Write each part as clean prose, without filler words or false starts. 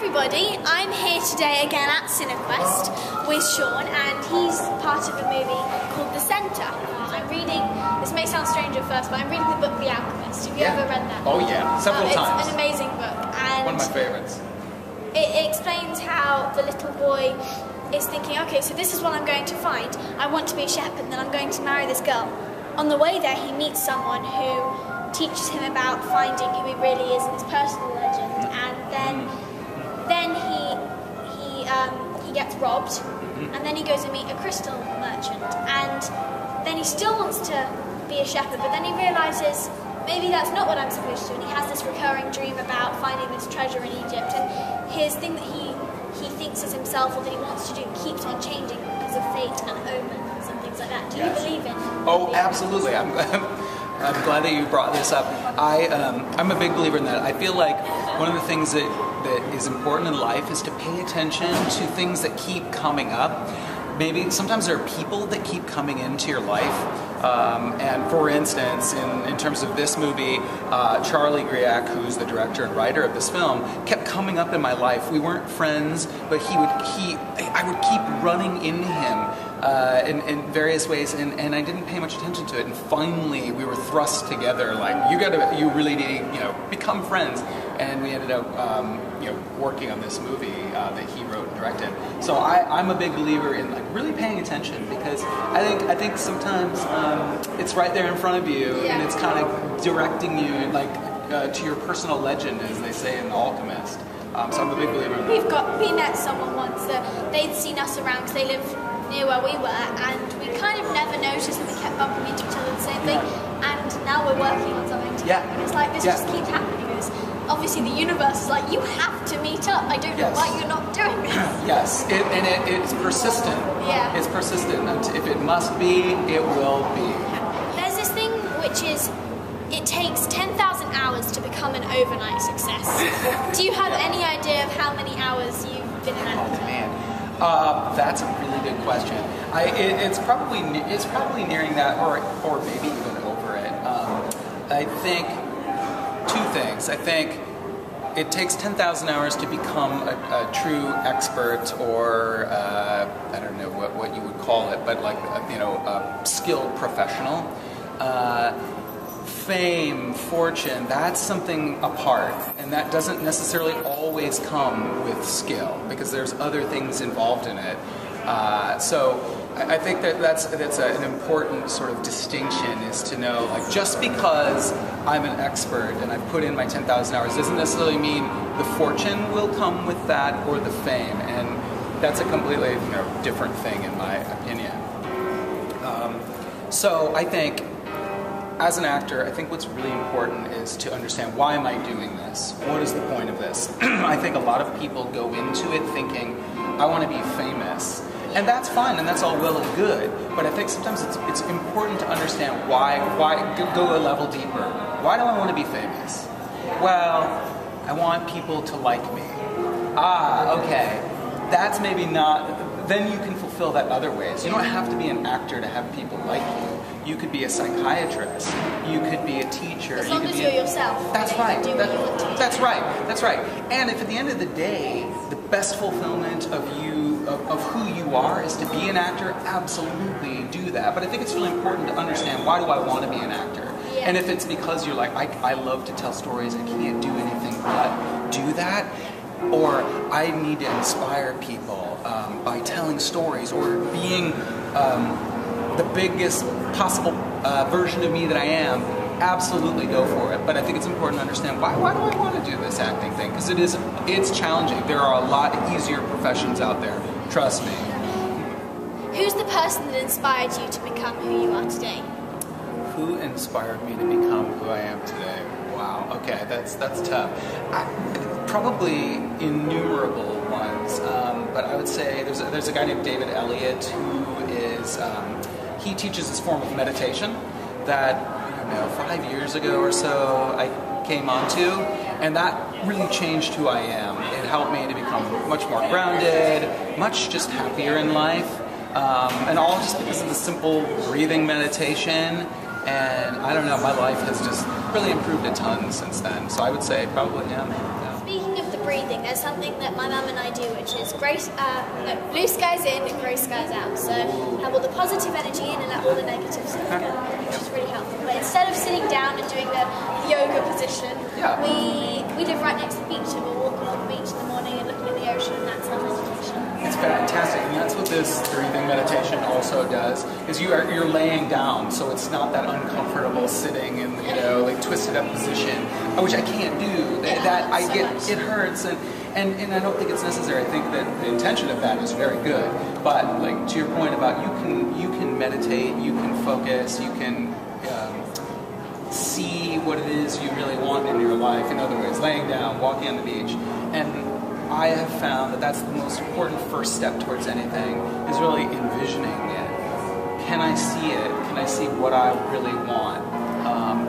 everybody, I'm here today again at Cinequest with Shawn, and he's part of a movie called The Centre. I'm reading, this may sound strange at first, but I'm reading the book The Alchemist. Have you ever read that? Oh yeah, several times. It's an amazing book. And one of my favorites. It explains how the little boy is thinking, okay, so this is what I'm going to find. I want to be a shepherd, then I'm going to marry this girl. On the way there, he meets someone who teaches him about finding who he really is in his personal legend, and then he gets robbed, and then he goes to meet a crystal merchant, and then he still wants to be a shepherd, but then he realizes maybe that's not what I'm supposed to do, and he has this recurring dream about finding this treasure in Egypt, and his thing that he thinks is himself or that he wants to do keeps on changing because of fate and omens and things like that. Do you believe in? Oh, absolutely. I'm glad that you brought this up. I'm a big believer in that. I feel like one of the things that is important in life is to pay attention to things that keep coming up. Maybe sometimes there are people that keep coming into your life. And for instance, in terms of this movie, Charlie Griak, who's the director and writer of this film, kept coming up in my life. We weren't friends, but I would keep running into him in various ways, and I didn't pay much attention to it. And finally, we were thrust together. Like, you really need to, become friends. And we ended up, working on this movie that he wrote and directed. So I'm a big believer in really paying attention, because I think sometimes it's right there in front of you, and it's kind of directing you to your personal legend, as they say in The Alchemist. So I'm a big believer in that. We met someone once that they'd seen us around because they lived near where we were, and we kind of never noticed, and we kept bumping into each other the same thing, and now we're working on something together. And it's like this just keeps happening. Obviously the universe is like, you have to meet up. I don't know why you're not doing this. Yes, it's persistent. Yeah. It's persistent. If it must be, it will be. There's this thing which is, it takes 10,000 hours to become an overnight success. Do you have any idea of how many hours you've been in that? Oh man, that's a really good question. It's probably nearing that, or maybe even over it. I think two things. I think it takes 10,000 hours to become a true expert, or I don't know what you would call it, but a skilled professional. Fame, fortune, that's something apart, and that doesn't necessarily always come with skill, because there's other things involved in it. So I think that's an important sort of distinction, is to know, just because I'm an expert and I've put in my 10,000 hours doesn't necessarily mean the fortune will come with that, or the fame, and that's a completely different thing in my opinion. So I think, as an actor, I think what's really important is to understand, why am I doing this? What is the point of this? I think a lot of people go into it thinking, I want to be famous. And that's fine, and that's all well and good. But I think sometimes it's important to understand why go a level deeper. Why do I want to be famous? Well, I want people to like me. Okay. That's maybe not, then you can fulfill that other ways. You don't have to be an actor to have people like you. You could be a psychiatrist. You could be a teacher. As long as you're yourself. That's right. That's right. That's right. And if at the end of the day, the best fulfillment of who you are is to be an actor, absolutely do that. But I think it's really important to understand, why do I want to be an actor? Yeah. And if it's because you're like, I love to tell stories, I can't do anything but do that, or I need to inspire people by telling stories, or being the biggest possible version of me that I am, absolutely go for it. But I think it's important to understand, why do I want to do this acting thing? Because it's challenging. There are a lot easier professions out there. Trust me. Who's the person that inspired you to become who you are today? Who inspired me to become who I am today? Wow. Okay, that's tough. Probably innumerable ones, but I would say there's a guy named David Elliott who is he teaches this form of meditation that 5 years ago or so I came onto, and that really changed who I am. It helped me to become much more grounded, much just happier in life, and all just because of the simple breathing meditation. And I don't know, my life has just really improved a ton since then. So I would say probably him. Speaking of the breathing, there's something that my mum and I do, which is blue skies in and grey skies out. So have all the positive energy in and let all the negative stuff go, which is really helpful. But instead of sitting down and doing the yoga position, we live right next to the beach, and we'll walk along the beach in the morning and looking at the ocean, and that's our meditation. It's fantastic, and that's what this breathing meditation also does. Is you're laying down, so it's not that uncomfortable sitting in like twisted up position, which I can't do. It hurts, and I don't think it's necessary. I think that the intention of that is very good. But like to your point about you can meditate, you can focus, you can see what it is you really want in your life. In other ways, laying down, walking on the beach, and I have found that that's the most important first step towards anything, is really envisioning it. Can I see it? Can I see what I really want?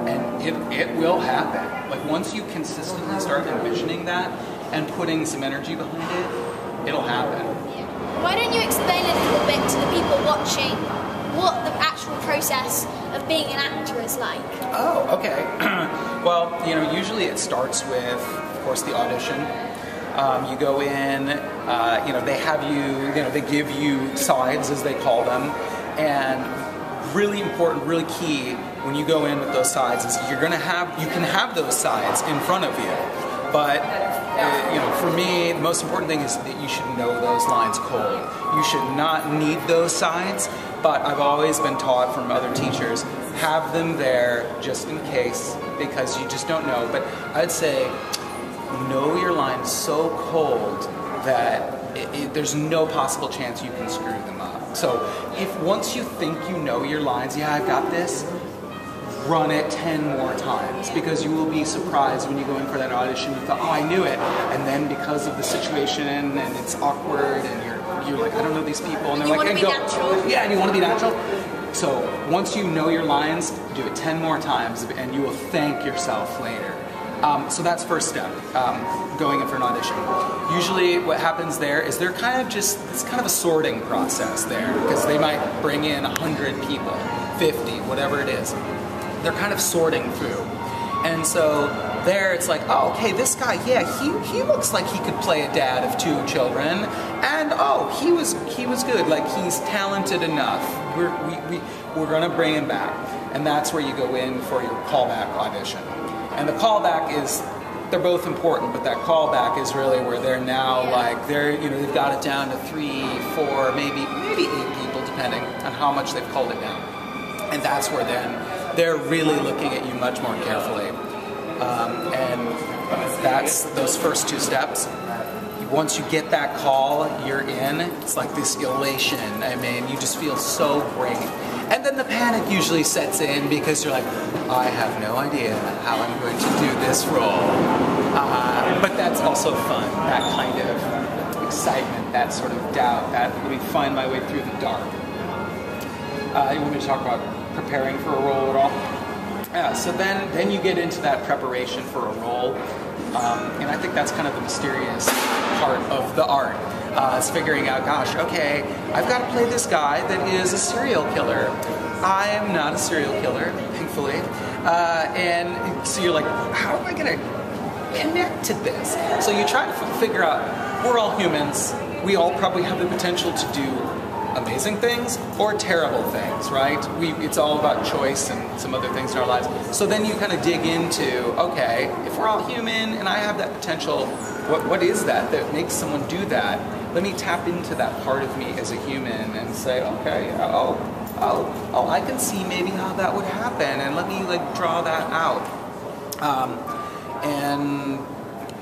And it will happen. Like once you consistently start envisioning that and putting some energy behind it, it'll happen. Yeah. Why don't you explain a little bit to the people watching what the actual process of being an actor is like? Oh, okay. Well, usually it starts with, of course, the audition. You go in, they have you, they give you sides, as they call them, and really important, really key when you go in with those sides is you can have those sides in front of you, but for me, the most important thing is that you should know those lines cold. You should not need those sides, but I've always been taught from other teachers, have them there just in case, because you just don't know. But I'd say, know your lines so cold that there's no possible chance you can screw them up. So if once you think you know your lines, I've got this, run it 10 more times, because you will be surprised when you go in for that audition. You thought, I knew it, and then because of the situation and it's awkward and you're like, I don't know these people, and they're like, and you want to be natural. So once you know your lines, do it 10 more times, and you will thank yourself later. So that's first step, going in for an audition. Usually what happens there is it's kind of a sorting process there, because they might bring in 100 people, 50, whatever it is. They're kind of sorting through. And so there it's like, oh, okay, this guy, he looks like he could play a dad of 2 children, and he was good, like he's talented enough. We're gonna bring him back. And that's where you go in for your callback audition. And the callback they're both important, but that callback is really where they're now they've got it down to 3, 4, maybe 8 people, depending on how much they've called it down. And that's where then they're really looking at you much more carefully. And that's those first 2 steps. Once you get that call, you're in. It's like this elation. I mean, you just feel so great. And then the panic usually sets in, because you're like, I have no idea how I'm going to do this role. But that's also fun, that kind of excitement, that sort of doubt, that let me find my way through the dark. You want me to talk about preparing for a role at all? Yeah, so then you get into that preparation for a role. And I think that's kind of the mysterious part of the art. Is figuring out, gosh, okay, I've got to play this guy that is a serial killer. I am not a serial killer, thankfully. And so you're like, how am I going to connect to this? So you try to figure out, we're all humans. We all probably have the potential to do amazing things or terrible things, right? It's all about choice and some other things in our lives. So then you kind of dig into, okay, if we're all human and I have that potential, what is that makes someone do that? Let me tap into that part of me as a human and say, okay, I can see maybe how that would happen, and let me draw that out. And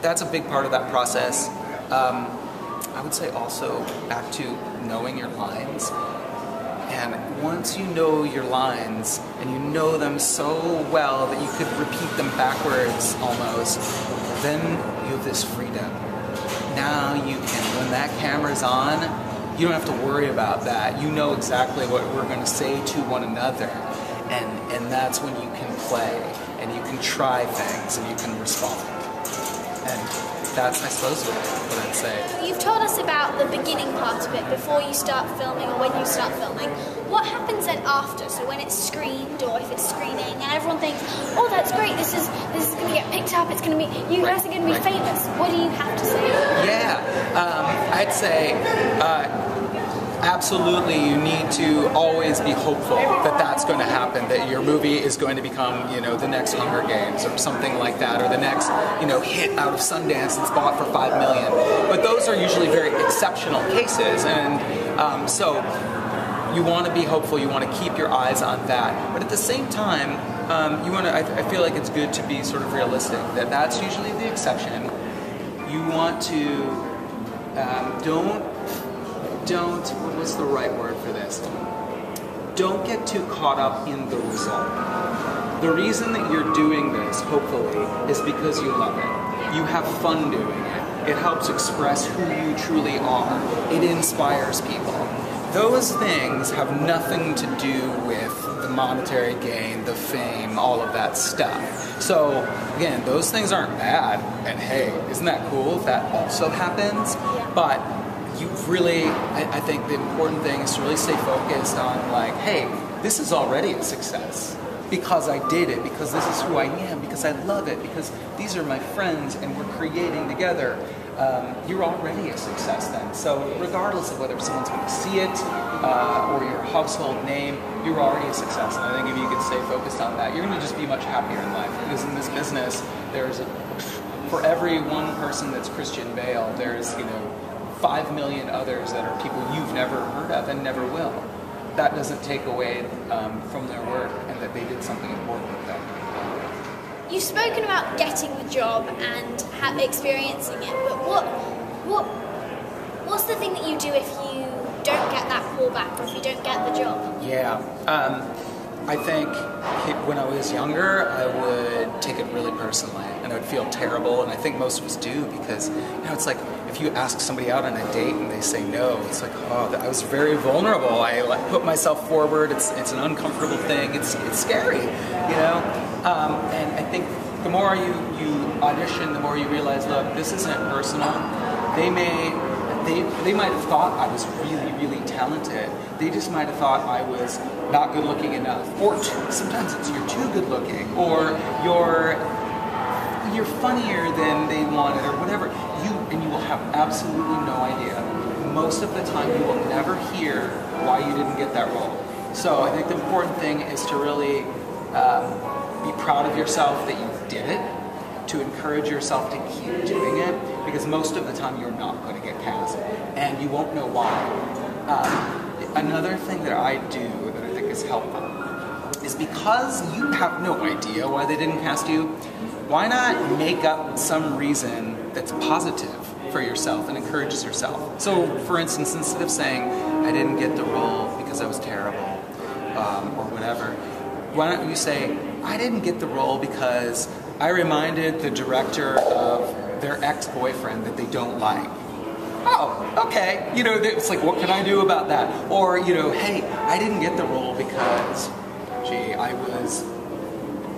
that's a big part of that process. I would say also back to knowing your lines. And once you know your lines, and you know them so well that you could repeat them backwards almost, then you have this freedom. Now you can, when that camera's on, you don't have to worry about that. You know exactly what we're going to say to one another. And that's when you can play, and you can try things, and you can respond. And that's, I suppose, what I'd say. You've told us about the beginning part of it, before you start filming or when you start filming. What happens then after? So when it's screened, or if it's screening, and everyone thinks, oh, that's great, this is going to get picked up, it's going to be, you guys are going to be famous. What do you have to say? I'd say absolutely you need to always be hopeful that that's going to happen, that your movie is going to become, the next Hunger Games or something like that, or the next, hit out of Sundance that's bought for $5 million. But those are usually very exceptional cases, and so you want to be hopeful, you want to keep your eyes on that. But at the same time, I feel like it's good to be sort of realistic, that that's usually the exception. You want to, don't, what's the right word for this? Don't get too caught up in the result. The reason that you're doing this, hopefully, is because you love it. You have fun doing it. It helps express who you truly are. It inspires people. Those things have nothing to do with the monetary gain, the fame, all of that stuff. So, again, those things aren't bad, and hey, isn't that cool if that also happens? But you really, I think the important thing is to really stay focused on, like, hey, this is already a success because I did it, because this is who I am, because I love it, because these are my friends and we're creating together. You're already a success then. So regardless of whether someone's going to see it or your household name, you're already a success. And I think if you can stay focused on that, you're going to just be much happier in life. Because in this business, for every one person that's Christian Bale, there's 5 million others that are people you've never heard of and never will. That doesn't take away from their work and that they did something important with them. You've spoken about getting the job and experiencing it, but what's the thing that you do if you don't get that call back or if you don't get the job? Yeah, I think when I was younger, I would take it really personally and I would feel terrible, and I think most of us do, because it's like if you ask somebody out on a date and they say no, it's like, oh, I was very vulnerable. I put myself forward. It's an uncomfortable thing. It's scary, And I think the more you audition, the more you realize, look, this isn't personal. They might have thought I was really, really talented. They just might have thought I was not good looking enough. Or sometimes it's you're too good looking, or you're funnier than they wanted, or whatever. You will have absolutely no idea. Most of the time you will never hear why you didn't get that role. So I think the important thing is to really be proud of yourself that you did it, to encourage yourself to keep doing it, because most of the time you're not going to get cast, and you won't know why. Another thing that I do that I think is helpful is, because you have no idea why they didn't cast you, why not make up some reason that's positive for yourself and encourages yourself? So, for instance, instead of saying, I didn't get the role because I was terrible, or whatever, why don't you say, I didn't get the role because I reminded the director of their ex-boyfriend that they don't like. Oh, okay. It's like, what can I do about that? Or, hey, I didn't get the role because, gee, I was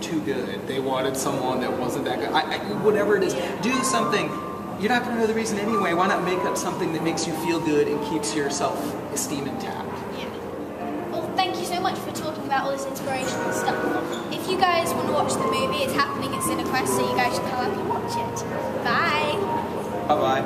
too good. They wanted someone that wasn't that good. Whatever it is, do something. You're not going to know the reason anyway. Why not make up something that makes you feel good and keeps your self-esteem intact? Yeah. Well, thank you so much for talking about all this inspirational stuff. If you guys want to watch the movie, it's happening at Cinequest, so you guys should come up and watch it. Bye. Bye-bye.